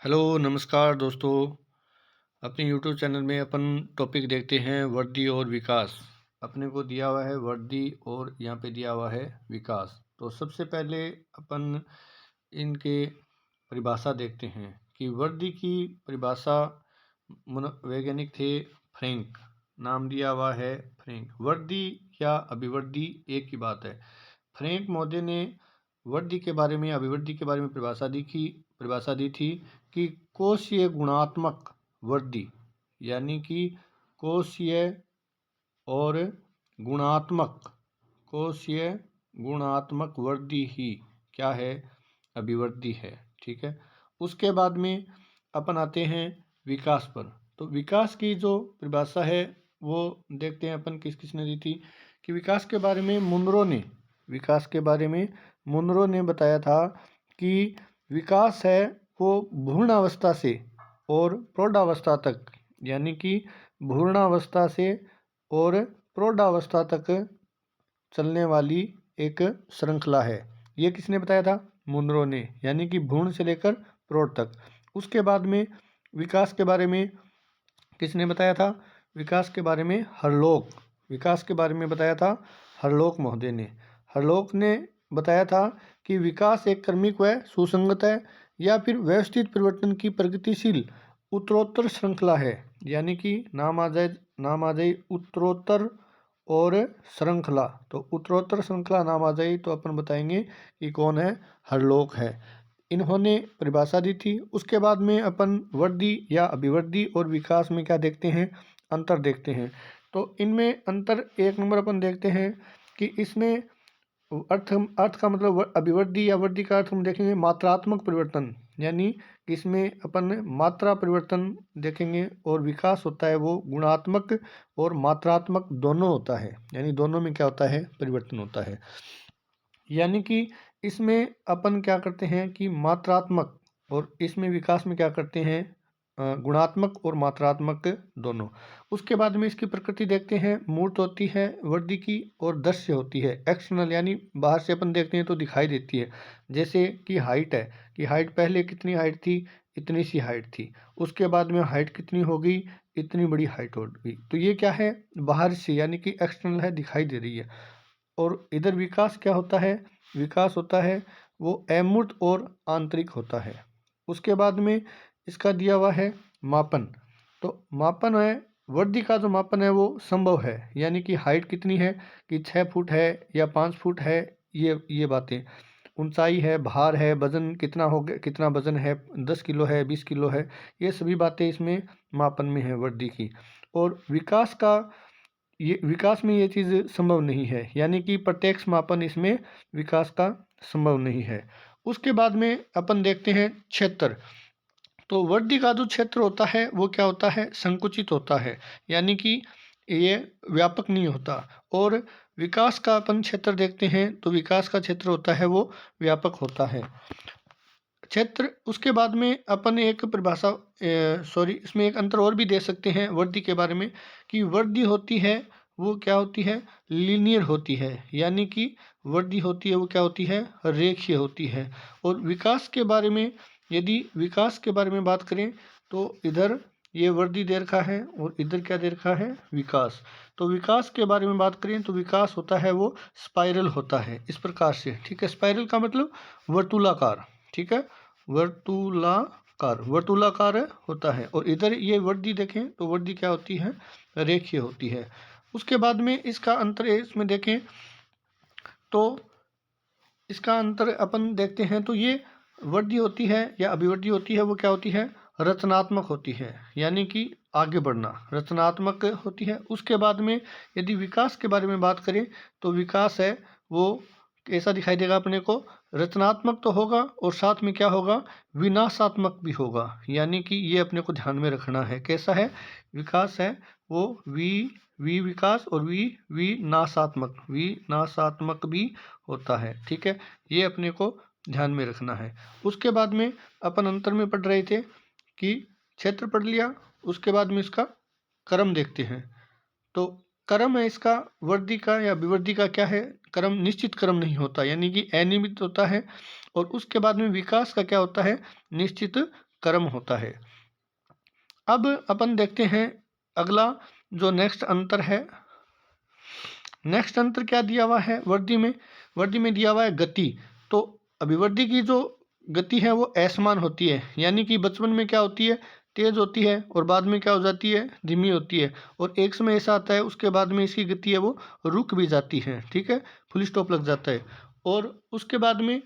Hello नमस्कार दोस्तों। अपने यूट्यूब चैनल में अपन टॉपिक देखते हैं वर्दी और विकास। अपने को दिया हुआ है वर्दी और यहाँ पे दिया हुआ है विकास। तो सबसे पहले अपन इनके परिभाषा देखते हैं कि वर्दी की परिभाषा वैज्ञानिक थे फ्रैंक। नाम दिया हुआ है फ्रैंक। वर्दी या अभिवर्दी एक ही बात है। फ्रैंक महोदय ने वर्दी के बारे में अभिवर्दी के बारे में परिभाषा दी थी कि कोशीय गुणात्मक वर्दी, यानी कि कोशीय और गुणात्मक कोशीय गुणात्मक वर्दी ही क्या है, अभिवर्दी है। ठीक है। उसके बाद में अपन आते हैं विकास पर। तो विकास की जो परिभाषा है वो देखते हैं अपन किस किसने दी थी। कि विकास के बारे में मुनरो ने बताया था कि विकास है वो भ्रूणावस्था से और प्रौढ़ावस्था तक, यानी कि भ्रूणावस्था से और प्रौढ़ावस्था तक चलने वाली एक श्रृंखला है। ये किसने बताया था? मुनरो ने, यानी कि भ्रूण से लेकर प्रौढ़ तक। उसके बाद में विकास के बारे में किसने बताया था? विकास के बारे में बताया था हरलोक महोदय ने। हरलोक ने बताया था कि विकास एक क्रमिक व सुसंगत है या फिर व्यवस्थित परिवर्तन की प्रगतिशील उत्तरोत्तर श्रृंखला है। यानी कि नाम आ जाए उत्तरोत्तर और श्रृंखला। तो उत्तरोत्तर श्रृंखला नाम आ जाए तो अपन बताएंगे कि कौन है, हरलोक है। इन्होंने परिभाषा दी थी। उसके बाद में अपन वर्दी या अभिवर्दी और विकास में क्या देखते हैं, अंतर देखते हैं। तो इनमें अंतर एक नंबर अपन देखते हैं कि इसमें अर्थ का मतलब अभिवर्दी या वर्दी का अर्थ हम देखेंगे मात्रात्मक परिवर्तन, यानी इसमें अपन मात्रा परिवर्तन देखेंगे। और विकास होता है वो गुणात्मक और मात्रात्मक दोनों होता है, यानी दोनों में क्या होता है, परिवर्तन होता है। यानी कि इसमें अपन क्या करते हैं कि मात्रात्मक, और इसमें विकास में क्या करते हैं, गुणात्मक और मात्रात्मक दोनों। उसके बाद में इसकी प्रकृति देखते हैं। मूर्त होती है वर्दी की और दृश्य होती है, एक्सटर्नल, यानी बाहर से अपन देखते हैं तो दिखाई देती है। जैसे कि हाइट है, कि हाइट पहले कितनी हाइट थी, इतनी सी हाइट थी। उसके बाद में हाइट कितनी हो गई, इतनी बड़ी हाइट हो गई। तो ये क्या है, बाहर से, यानी कि एक्सटर्नल है, दिखाई दे रही है। और इधर विकास क्या होता है, विकास होता है वो अमूर्त और आंतरिक होता है। उसके बाद में इसका दिया हुआ है मापन। तो मापन है, वर्दी का जो मापन है वो संभव है, यानी कि हाइट कितनी है, कि 6 फुट है या 5 फुट है, ये बातें। ऊंचाई है, भार है, वजन कितना हो गया, कितना वजन है, 10 किलो है, 20 किलो है, ये सभी बातें इसमें मापन में है वर्दी की। और विकास में ये चीज़ संभव नहीं है, यानी कि प्रत्यक्ष मापन इसमें विकास का संभव नहीं है। उसके बाद में अपन देखते हैं क्षेत्र। तो वर्दी का जो क्षेत्र होता है वो क्या होता है, संकुचित होता है, यानी कि ये व्यापक नहीं होता। और विकास का अपन क्षेत्र देखते हैं तो विकास का क्षेत्र होता है वो व्यापक होता है क्षेत्र। उसके बाद में अपन एक परिभाषा इसमें एक अंतर और भी दे सकते हैं वर्दी के बारे में, कि वर्दी होती है वो क्या होती है, लीनियर होती है, यानी कि वर्दी होती है वो क्या होती है, रेखीय होती है। और विकास के बारे में, यदि विकास के बारे में बात करें तो इधर ये वर्दी दे रखा है और इधर क्या दे रखा है, विकास। तो विकास के बारे में बात करें तो विकास होता है वो स्पाइरल होता है, इस प्रकार से। ठीक है, स्पाइरल का मतलब वर्तुलाकार। ठीक है, वर्तुलाकार होता है। और इधर ये वर्दी देखें तो वर्दी क्या होती है, रेखीय होती है। उसके बाद में इसका अंतर इसमें देखें तो इसका अंतर अपन देखते हैं तो ये वर्दी होती है या अभिवर्दी होती है वो क्या होती है, रचनात्मक होती है, यानी कि आगे बढ़ना, रचनात्मक होती है। उसके बाद में यदि विकास के बारे में बात करें तो विकास है वो कैसा दिखाई देगा अपने को, रचनात्मक तो होगा और साथ में क्या होगा, विनाशात्मक भी होगा। यानी कि ये अपने को ध्यान में रखना है, कैसा है विकास है वो, विकास और विनाशात्मक भी होता है। ठीक है, ये अपने को ध्यान में रखना है। उसके बाद में अपन अंतर में पढ़ रहे थे कि क्षेत्र पढ़ लिया। उसके बाद में इसका क्रम देखते हैं। तो क्रम है इसका वर्दी का या विवर्दी का क्या है, क्रम निश्चित क्रम नहीं होता, यानी कि अनियमित होता है। और उसके बाद में विकास का क्या होता है, निश्चित कर्म होता है। अब अपन देखते हैं अगला जो नेक्स्ट अंतर है। नेक्स्ट अंतर क्या दिया हुआ है वर्दी में? वर्दी में दिया हुआ है गति। तो अभिवर्दी की जो गति है वो असमान होती है, यानी कि बचपन में क्या होती है, तेज होती है, और बाद में क्या हो जाती है, धीमी होती है। और एक समय ऐसा आता है उसके बाद में इसकी गति है वो रुक भी जाती है, ठीक है, फुल स्टॉप लग जाता है। और उसके बाद में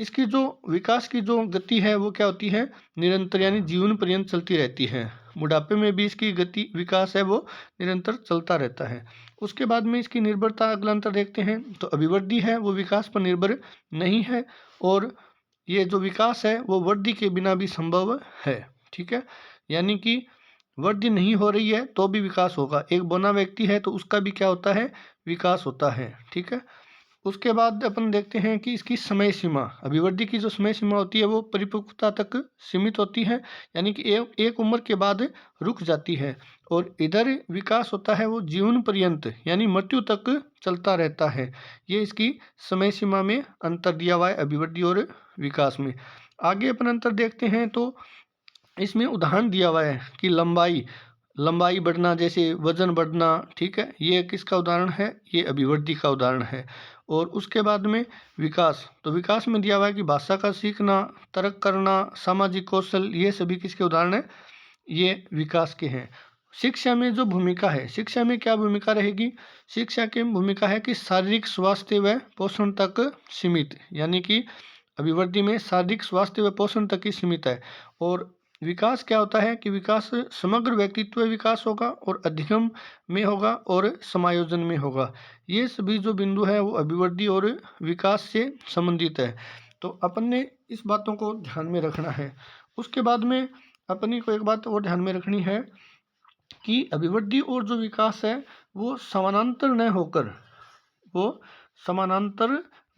इसकी जो विकास की जो गति है वो क्या होती है, निरंतर, यानी जीवन पर्यंत चलती रहती है। बुढ़ापे में भी इसकी गति विकास है वो निरंतर चलता रहता है। उसके बाद में इसकी निर्भरता, अगला अंतर देखते हैं। तो अभिवृद्धि है वो विकास पर निर्भर नहीं है, और ये जो विकास है वो वृद्धि के बिना भी संभव है, ठीक है। यानी कि वृद्धि नहीं हो रही है तो भी विकास होगा। एक बौना व्यक्ति है तो उसका भी क्या होता है, विकास होता है, ठीक है। उसके बाद अपन देखते हैं कि इसकी समय सीमा, अभिवृद्धि की जो समय सीमा होती है वो परिपक्वता तक सीमित होती है, यानी कि एक उम्र के बाद रुक जाती है। और इधर विकास होता है वो जीवन पर्यंत, यानी मृत्यु तक चलता रहता है। ये इसकी समय सीमा में अंतर दिया हुआ है अभिवृद्धि और विकास में। आगे अपन अंतर देखते हैं तो इसमें उदाहरण दिया हुआ है कि लंबाई बढ़ना, जैसे वजन बढ़ना, ठीक है, ये किसका उदाहरण है, ये अभिवृद्धि का उदाहरण है। और उसके बाद में विकास, तो विकास में दिया हुआ है कि भाषा का सीखना, तर्क करना, सामाजिक कौशल, ये सभी किसके उदाहरण है, ये विकास के हैं। शिक्षा में जो भूमिका है, शिक्षा में क्या भूमिका रहेगी, शिक्षा की भूमिका है कि शारीरिक स्वास्थ्य व पोषण तक सीमित, यानी कि अभिवृद्धि में शारीरिक स्वास्थ्य व पोषण तक ही सीमित है। और विकास क्या होता है कि विकास समग्र व्यक्तित्व विकास होगा, और अधिगम में होगा, और समायोजन में होगा। ये सभी जो बिंदु है वो अभिवृद्धि और विकास से संबंधित है। तो अपन ने इस बातों को ध्यान में रखना है। उसके बाद में अपनी को एक बात और ध्यान में रखनी है कि अभिवृद्धि और जो विकास है वो समानांतर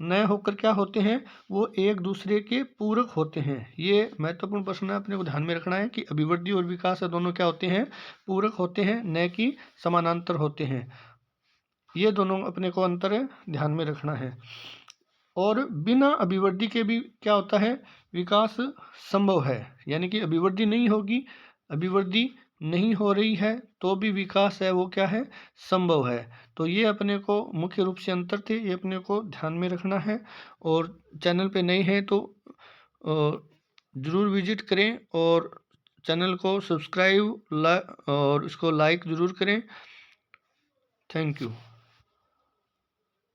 न होकर क्या होते हैं, वो एक दूसरे के पूरक होते हैं। ये महत्वपूर्ण प्रश्न है, अपने को ध्यान में रखना है कि अभिवृद्धि और विकास है दोनों क्या होते हैं, पूरक होते हैं, न कि समानांतर होते हैं। ये दोनों अपने को अंतर ध्यान में रखना है। और बिना अभिवृद्धि के भी क्या होता है, विकास संभव है, यानी कि अभिवृद्धि नहीं हो रही है तो भी विकास है वो क्या है, संभव है। तो ये अपने को मुख्य रूप से अंतर थे, ये अपने को ध्यान में रखना है। और चैनल पे नए हैं तो ज़रूर विजिट करें, और चैनल को सब्सक्राइब और इसको लाइक ज़रूर करें। Thank you.